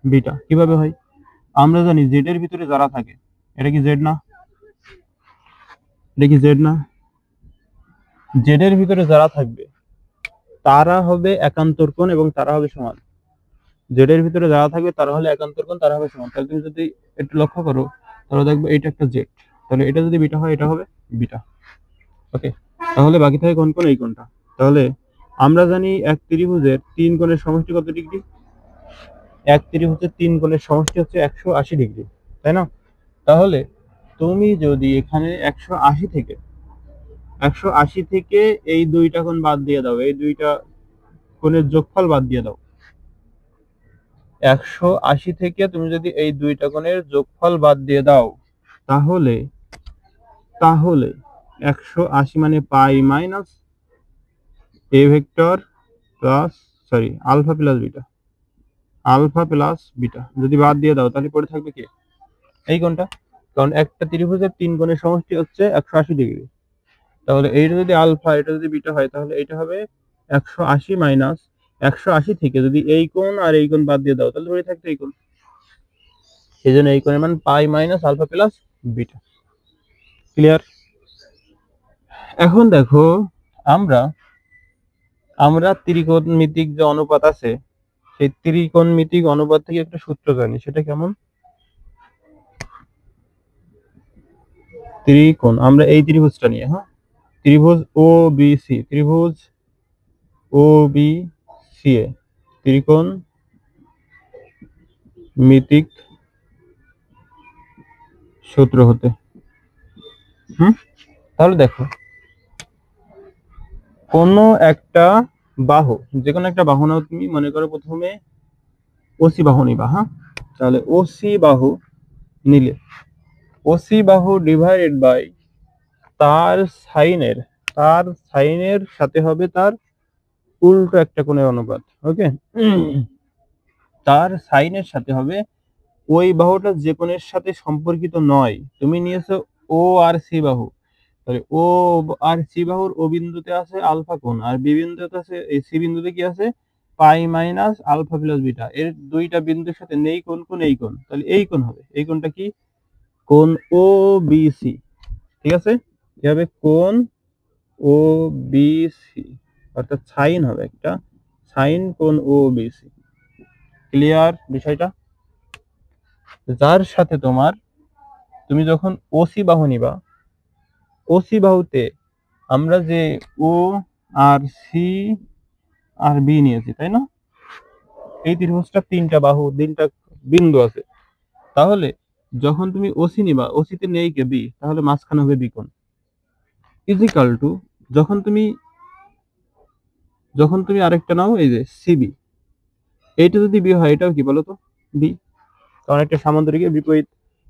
বিটা। কিভাবে হয়? আমরা জানি জেড এর ভিতরে যারা থাকে, এটা কি জেড না? এটা কি জেড না? জেড এর ভিতরে যারা থাকবে তারা হবে একান্তর কোণ এবং তারা হবে সমান। জেড এর ভিতরে যারা থাকবে তারা হলে একান্তর কোণ, তারা হবে সমান। তাহলে তুমি যদি একটু লক্ষ্য করো তাহলে দেখবে এটা একটা জেড, তাহলে এটা যদি বিটা হয় এটা হবে বিটা। ওকে, তাহলে বাকি থাকে কোন কোণ? এই কোণটা। তাহলে আমরা জানি এক ত্রিভুজের তিন কোণের সমষ্টি কত ডিগ্রি? এক ত্রিভুজের তিন কোণের সমষ্টি হচ্ছে 180 ডিগ্রি, তাই না? তাহলে তুমি যদি এখানে 180 থেকে এই দুইটা কোণ বাদ দিয়ে দাও, এই দুইটা কোণের যোগফল বাদ দিয়ে দাও, 180 থেকে তুমি যদি এই দুইটা কোণের যোগফল বাদ দিয়ে দাও, তাহলে তাহলে 180 মানে pi minus a vector plus, sorry, alpha plus beta, alpha plus beta যদি বাদ দিয়ে দাও তাহলে পড়ে থাকবে কি? এই কোণটা। কারণ একটা ত্রিভুজের তিন কোণের সমষ্টি হচ্ছে 180 ডিগ্রি। তাহলে এইটা যদি আলফা, এটা যদি বিটা হয়, তাহলে এটা হবে 180 মাইনাস 180 থেকে যদি এই কোণ আর এই কোণ বাদ দিয়ে দাও তাহলে পড়ে থাকবে এই কোণ। সেই জন্য এই কোণের মান pi minus alpha plus beta. Clear? এখন দেখো আমরা আমরা ত্রিকোণমিতিক যে অনুপাত আছে সেই ত্রিকোণমিতিক অনুপাত থেকে একটা সূত্র জানি, সেটা কেমন? ত্রিকোণ, আমরা এই ত্রিভুজটা নিয়ে, হ্যাঁ, ত্রিভুজ ও বি সি, ত্রিভুজ ও বি সি এ ত্রিকোণ মিতিক সূত্র হতে। তাহলে দেখো কোনো একটা বাহু, যে কোনো একটা বাহু নাও তুমি, মনে করো প্রথমে ওসি বাহু নিবা, হ্যাঁ, তাহলে ওসি বাহু নিলে ওসি বাহু ডিভাইডেড বাই তার সাইনের সাথে হবে তার উল্টো একটা কোণের অনুপাত। ওকে, তার সাইনের সাথে হবে ওই বাহুটা যে কোণের সাথে সম্পর্কিত নয়। তুমি নিয়েছো ও আর সি বাহু, তাহলে ও আর সি বাহুর ও বিন্দুতে আছে আলফা কোণ, আর বি বিন্দুতে আছে, এই সি বিন্দুতে কি আছে, পাই মাইনাস আলফা প্লাস বিটা। এর দুইটা বিন্দুর সাথে নেই কোণ, এই কোণ, তাহলে এই কোণ হবে, এই কোণটা কি, কোণ ও বি সি। ঠিক আছে, কি হবে, কোণ ও বি সি, অর্থাৎ সাইন হবে একটা, সাইন কোণ ও বি সি। ক্লিয়ার বিষয়টা? যার সাথে তুমি যখন ওসি বাহু নিবা, ওসি বাহুতে আমরা যে ও আর সি আর বি নিয়েছি, তাই না? এই ত্রিভুজটা তিনটা বাহু, তিনটা বিন্দু আছে। তাহলে যখন তুমি ওসি নিবা, ওসিতে নেই কে বি, তাহলে মাঝখানে হবে বি কোণ, ইজিক্যাল টু যখন তুমি আরেকটা নাও, এই যে সিবি, এইটা যদি বি হয় এটাও কি বলো তো, বি, কারণ একটা সামান্তরিকের বিপরীত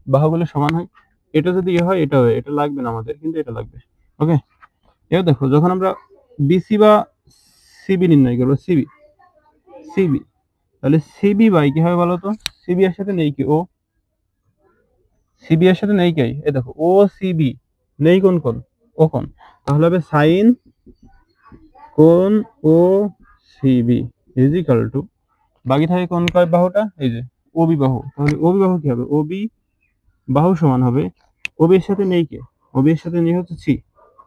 বাহুগুলো সমান হয়। এটা যদি এ হয় এটা হয়, এটা লাগবে না আমাদের, কিন্তু এটা লাগবে। ওকে, এবার দেখো যখন আমরা বিসি বা সিবি নির্ণয় করবো, সিবি সিবি, তাহলে সিবি বাই কি হবে বলো তো, সিবি এর সাথে নেই কি ও, সিবি এর সাথে নেই কি, এই দেখো ও সিবি নেই কোন কোন, ও কোন, তাহলে হবে সাইন কোন ও সিবি ইজিক্যাল টু, বাকি থাকে কোন কয় বাহুটা, এই যে ওবি বাহু, তাহলে ওবি বাহু কি হবে, ওবি বাহু সমান হবে, ওবি এর সাথে নেই কে, ওবি এর সাথে নেই হচ্ছে সি,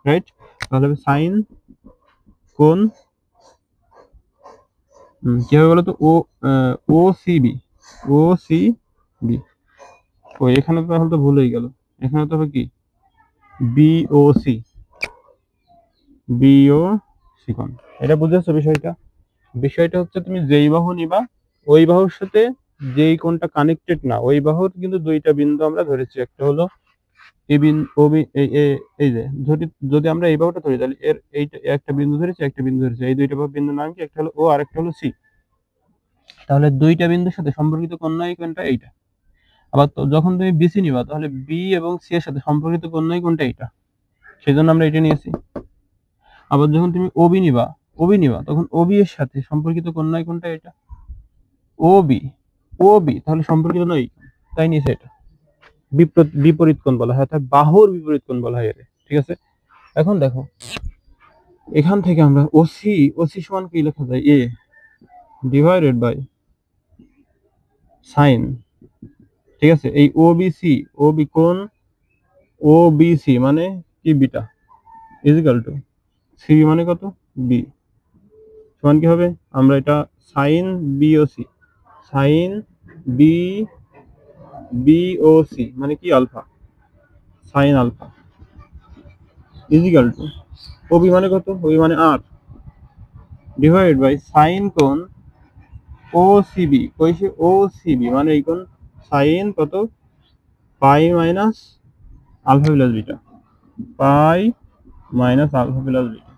রাইট? তাহলে হবে সাইন কোন কি হবে বলতো, ও সিবি, ও সি বি, ও এখানে তো তাহলে তো ভুল হয়ে গেল, এখানে তো হবে কি বিওসি, বিওসি কোণ। এটা বুঝেছো বিষয়টা? বিষয়টা হচ্ছে তুমি যেই বাহু নিবা, ওই বাহুর সাথে যেই কোণটা কানেক্টেড না, ওই বাহুর কিন্তু দুইটা বিন্দু আমরা ধরেছি, একটা হলো এ বিন্দু, ও এই যে যদি যদি আমরা এই বাহুটা ধরি, তাহলে এর এইটা একটা বিন্দু ধরেছি, একটা বিন্দু ধরেছি, এই দুইটা বিন্দুর নাম কি, একটা হলো ও আর একটা হলো সি। তাহলে দুইটা বিন্দুর সাথে সম্পর্কিত কোণ নয় কোনটা, এইটা। আবার যখন তুমি বিসি নিবা, তাহলে বি এবং সি এর সাথে সম্পর্কিত কোণ নয় কোনটা, এইটা, সেই জন্য আমরা এটা নিয়েছি। আবার যখন তুমি ওবি নিবা তখন ওবি এর সাথে সম্পর্কিত কোণ নয় কোনটা, এটা, ওবি, ওবি তাহলে সম্পর্কিত নয়, তাই নিয়েছে এটা। বিপরীত কোণ বলা হয়, অর্থাৎ বাহুর বিপরীত কোণ বলা হয় এর। ঠিক আছে, এখন দেখো এখান থেকে আমরা ওসি সমান কি লেখা যায়, এ ডিভাইডেড বাই সাইন, ঠিক আছে, এই ওবিসি, ওবি কোণ ওবিসি মানে কি বিটা, ইজিক্যাল টু সিবি মানে কত, বি, সমান কি হবে, আমরা এটা sine BOC, sine B BOC মানে কি alpha, sine alpha is equal to OB মানে কত, ওবি মানে আর, ডিভাইড বাই সাইন কোণ ও সিবি, কইছে ও সিবি মানে এই কোণ, সাইন কত, পাই মাইনাস আলফা প্লাস বিটা, পাই মাইনাস আলফা প্লাস বিটা,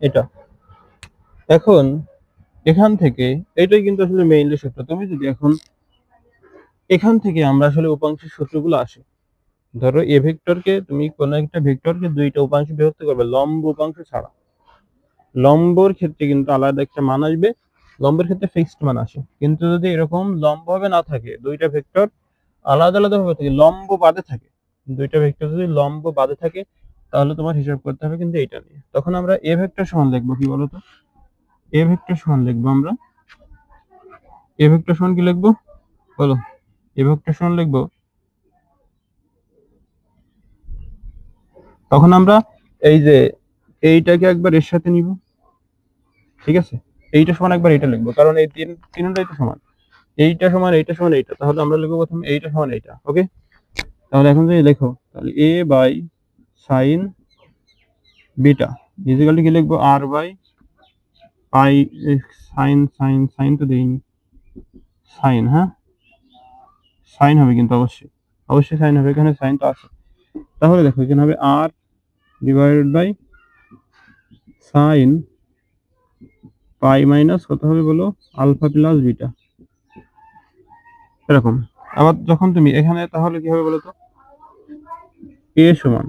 এটা। এখন এখান থেকে এটাই কিন্তু আসলে মেইনলি সূত্র। তুমি যদি এখন এখান থেকে আমরা আসলে উপাংশের সূত্রগুলো আসে, ধরো এ ভেক্টরকে, তুমি কোন একটা ভেক্টরকে দুইটা উপাংশে বিভক্ত করবে লম্ব উপাংশ ছাড়া, লম্বর ক্ষেত্রে কিন্তু আলাদা একটা মান আসবে, লম্বের ক্ষেত্রে ফিক্সড মান আসে। কিন্তু যদি এরকম লম্ব ভাবে না থাকে, দুইটা ভেক্টর আলাদা আলাদা ভাবে থাকে, লম্ব বাদে থাকে, দুইটা ভেক্টর যদি লম্ব বাদে থাকে, তাহলে তোমার হিসাব করতে হবে কিন্তু এইটা নিয়ে। তখন আমরা এ ভেক্টর সমান লিখবো কি বলতো, এ ভেক্টর সমান লিখবো আমরা, এ ভেক্টর সমান কি লিখবো, বলো এ ভেক্টর সমান লিখবো, তখন আমরা এই যে এইটাকে একবার এর সাথে নিব, ঠিক আছে, এইটা সমান একবার এটা লিখবো, কারণ এই তিনটাই তো সমান, এইটা সমান এইটা সমান এইটা, তাহলে আমরা লিখবো প্রথমে এইটা সমান এইটা। ওকে, তাহলে এখন যদি দেখো, তাহলে a by sine beta is equal to কি লিখবো, আর by pi sine sine sine তো দেইনি, সাইন, হ্যাঁ সাইন হবে কিন্তু অবশ্যই, অবশ্যই সাইন হবে, এখানে সাইন তো আছে। তাহলে দেখো এখানে হবে R divided by sine pi minus কত হবে বলো, আলফা প্লাস বিটা, এরকম। আবার যখন তুমি এখানে, তাহলে কি হবে বলো তো, এ সমান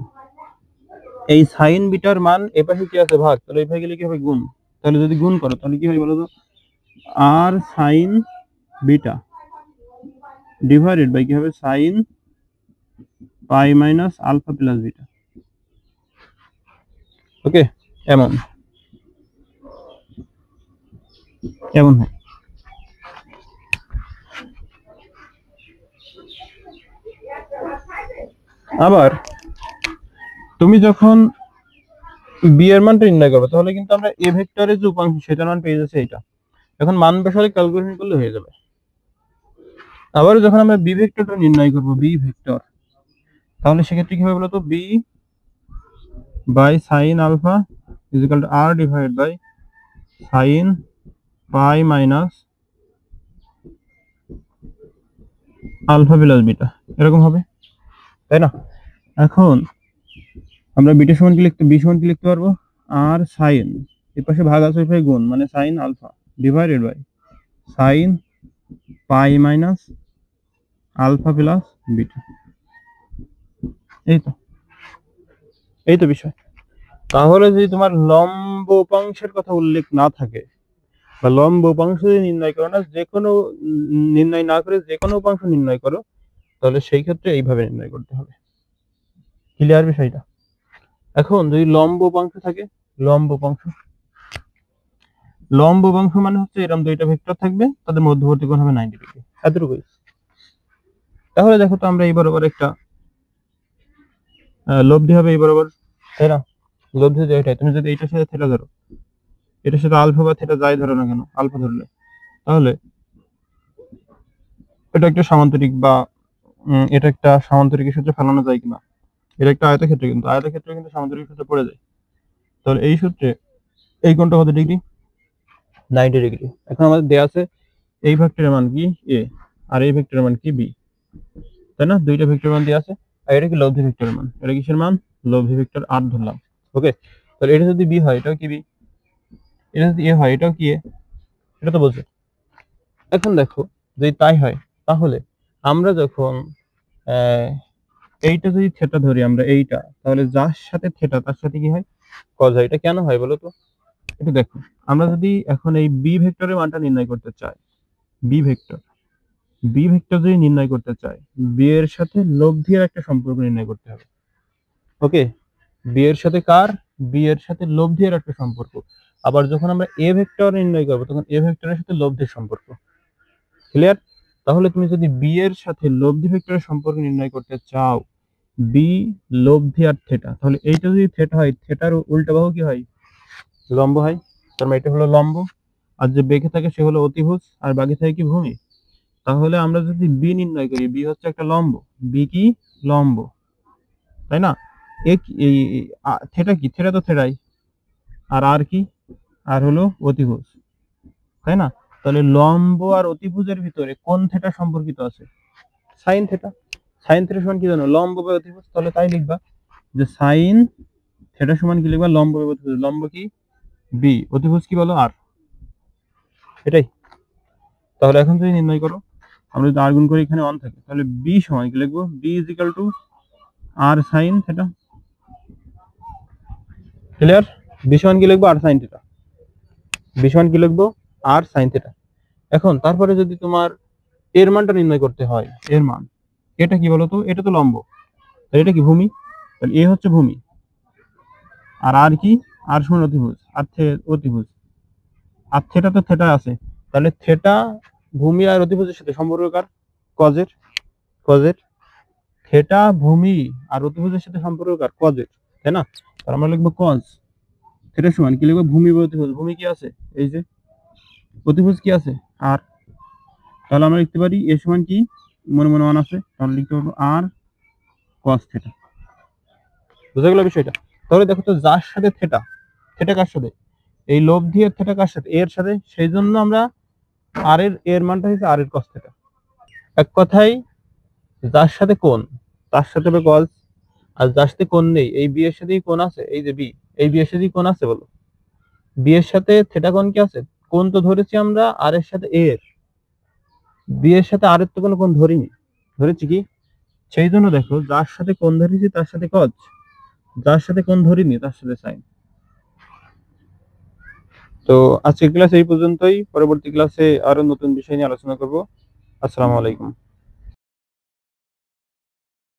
এই সাইন বিটার মান এপাশে কি আছে ভাগ, তাহলে এই ভাগে গেলে কি হবে গুণ, তাহলে যদি গুণ করো তাহলে কি হয় বলো তো, R sine beta divided by কি হবে, sine pi minus alpha plus beta. Okay, এমন এমন হয়। আবার তুমি যখন বি এর মানটা নির্ণয় করবে, তাহলে কিন্তু আমরা এ ভেক্টরের যে উপাংশ সেটার মান পেয়ে যাচ্ছে এইটা, এখন মান বসালে ক্যালকুলেশন করলে হয়ে যাবে। আবার যখন আমরা বি ভেক্টরটা নির্ণয় করব, বি ভেক্টর, তাহলে সেক্ষেত্রে কি হবে বলতো, B by sine alpha is equal to R divide by sine pi minus alpha plus beta, এরকম হবে, তাই না? এখন আমরা বিটা সমান কি লিখতে, বি সমান কি লিখতে পারবো, আর সাইন এর পাশে ভাগ আছে ওই গুণ, মানে sine alpha divided by sine pi minus alpha plus beta. এই তো, এই তো বিষয়। তাহলে যদি তোমার লম্ব উপাংশের কথা উল্লেখ না থাকে, বা লম্ব উপাংশ যদি নির্ণয় করো না, যে কোনো নির্ণয় না করে যে কোনো উপাংশ নির্ণয় করো, তাহলে সেই ক্ষেত্রে এইভাবে নির্ণয় করতে হবে। ক্লিয়ার বিষয়টা? এখন যদি লম্ব উপাংশ থাকে, লম্ব উপাংশ, লম্ব উপাংশ মানে হচ্ছে এরকম দুইটা ভেক্টর থাকবে, তাদের মধ্যবর্তী কোণ হবে 90 ডিগ্রি, এতটুকুই। তাহলে দেখো তো আমরা এই বরাবর একটা লব্ধি হবে এই বরাবর, তাই না? লব্ধি যে এটাই, তুমি যদি এইটার সাথে থেটা ধরো, এটার সাথে আলফা বা থেটা যাই ধরো না কেন, আলফা ধরলে, তাহলে এটা একটা সামান্তরিক, বা এটা একটা সামান্তরিকের সূত্রে ফেলানো যায় কিনা, এটা একটা আয়তক্ষেত্র, কিন্তু আয়তক্ষেত্র কিন্তু সামান্তরিক সূত্রে পড়ে যায়, তাহলে এই সূত্রে এই কোণটা কত ডিগ্রি, 90 ডিগ্রি। এখন আমাদের দেয়া আছে এই ভেক্টরের মান কি এ, আর এই ভেক্টরের মান কি বি, তাই না? দুইটা ভেক্টরের মান দেওয়া আছে, আর এটা কি লব্ধি ভেক্টরের মান, এটা কিসের মান, লব্ধি ভেক্টর আর ধরলাম। ওকে, তাহলে এটা যদি বি হয় এটাও কি বি, এটা যদি এ হয় এটাও কি এ, এটা তো বলছে। এখন দেখো যদি তাই হয়, তাহলে আমরা যখন এইটা যদি থেটা ধরি আমরা এইটা, তাহলে যার সাথে থেটা তার সাথে কি হয়, কজ হয়। এটা কেন হয় বলো তো, একটু দেখো। আমরা যদি এখন এই বি ভেক্টরের মানটা নির্ণয় করতে চাই, বি ভেক্টর, বি ভেক্টর যদি নির্ণয় করতে চাই, বি এর সাথে লব্ধির একটা সম্পর্ক নির্ণয় করতে হবে। ওকে, বি এর সাথে কার, বি এর সাথে লব্ধির একটা সম্পর্ক। আবার যখন আমরা এ ভেক্টর নির্ণয় করবো, তখন এ ভেক্টরের সাথে লব্ধির সম্পর্ক। ক্লিয়ার? তাহলে তুমি যদি বি এর সাথে লব্ধি ভেক্টরের সম্পর্ক নির্ণয় করতে চাও, বি লব্ধি আর থেটা, তাহলে এইটা যদি থেটা হয়, থেটার উল্টা বাহু কি হয়, লম্ব হয়। তার মানে এটা হলো লম্ব, আর যে বেঁকে থাকে সে হলো অতিভুজ, আর বাকি থাকে কি ভূমি। তাহলে আমরা যদি বি নির্ণয় করি, বি হচ্ছে একটা লম্ব, বি কি লম্ব, তাই না? এই থেটা কি, থেটা তো থেটাই, আর কি, আর হলো অতিভুজ, তাই না? তাহলে লম্ব আর অতিভুজের ভিতরে কোন থেটা সম্পর্কিত আছে, সাইন থেটা। সাইন থেটা সমান কি জানো, লম্ব বাই অতিভুজ। তাহলে তাই লিখবা যে সাইন থেটা সমান কি লিখবা, লম্ব বাই অতিভুজ। লম্ব কি বি, অতিভুজ কি বলো আর, এটাই। তাহলে এখন যদি নির্ণয় করো, আমরা যদি আর গুণ করি, এখানে 1 থাকে, তাহলে বি সমান কি লিখবো, B is equal to R sine theta. Clear? B সমান কি লিখবো, আর সাইন থেটা, বি সমান কি লিখবো, আর সাইন থেটা। এখন তারপরে যদি তোমার এর মানটা নির্ণয় করতে হয়, এর মান, এটা কি বলতো, এটা তো লম্ব, তাহলে এটা কি ভূমি, তাহলে এ হচ্ছে ভূমি, আর কি, আর সমান অতিভুজ, আর অতিভুজ, আর থেটা তো থেটা আছে, তাহলে থেটা ভূমি আর অতিভুজের সাথে সম্পর্ক কার, কজের কজের থেটা ভূমি আর অতিভুজের সাথে সম্পর্ক কার? কজের, তাই না? আর আমরা লিখবো কজ। থেটা সমান কি লিখবো? ভূমি বা অতিভুজ। ভূমি কি আছে? এই যে। অতিভুজ কি আছে? আর। তাহলে আমরা লিখতে পারি এ সমান কি, মনে মনে মান আছে, তাহলে লিখতে পারবো আর কস থেটা। বুঝা গেল বিষয়টা? তাহলে দেখো তো, যার সাথে থেটা, থেটা কার সাথে? এই লব্ধি এর থেটা কার সাথে? এর সাথে। সেই জন্য আমরা আর এর মানটা হচ্ছে আর এর কস থেটা। এক কথায়, যার সাথে কোণ তার সাথে হবে কজ, আর যার সাথে কোণ নেই, এই বি এর সাথেই কোণ আছে, এই যে বি, এই বি এর সাথেই কোণ আছে, বলো। বি এর সাথে থেটা কোণ কি আছে? কোণ তো ধরেছি আমরা আর এর সাথে এর, বি এর সাথে আর এর তো কোনো কোণ ধরিনি। ধরেছি কি? সেই জন্য দেখো, যার সাথে কোণ ধরেছি তার সাথে কজ, যার সাথে কোণ ধরিনি তার সাথে সাইন। তো আজকের ক্লাস এই পর্যন্তই। পরবর্তী ক্লাসে আরো নতুন বিষয় নিয়ে আলোচনা করব। আসসালামু আলাইকুম।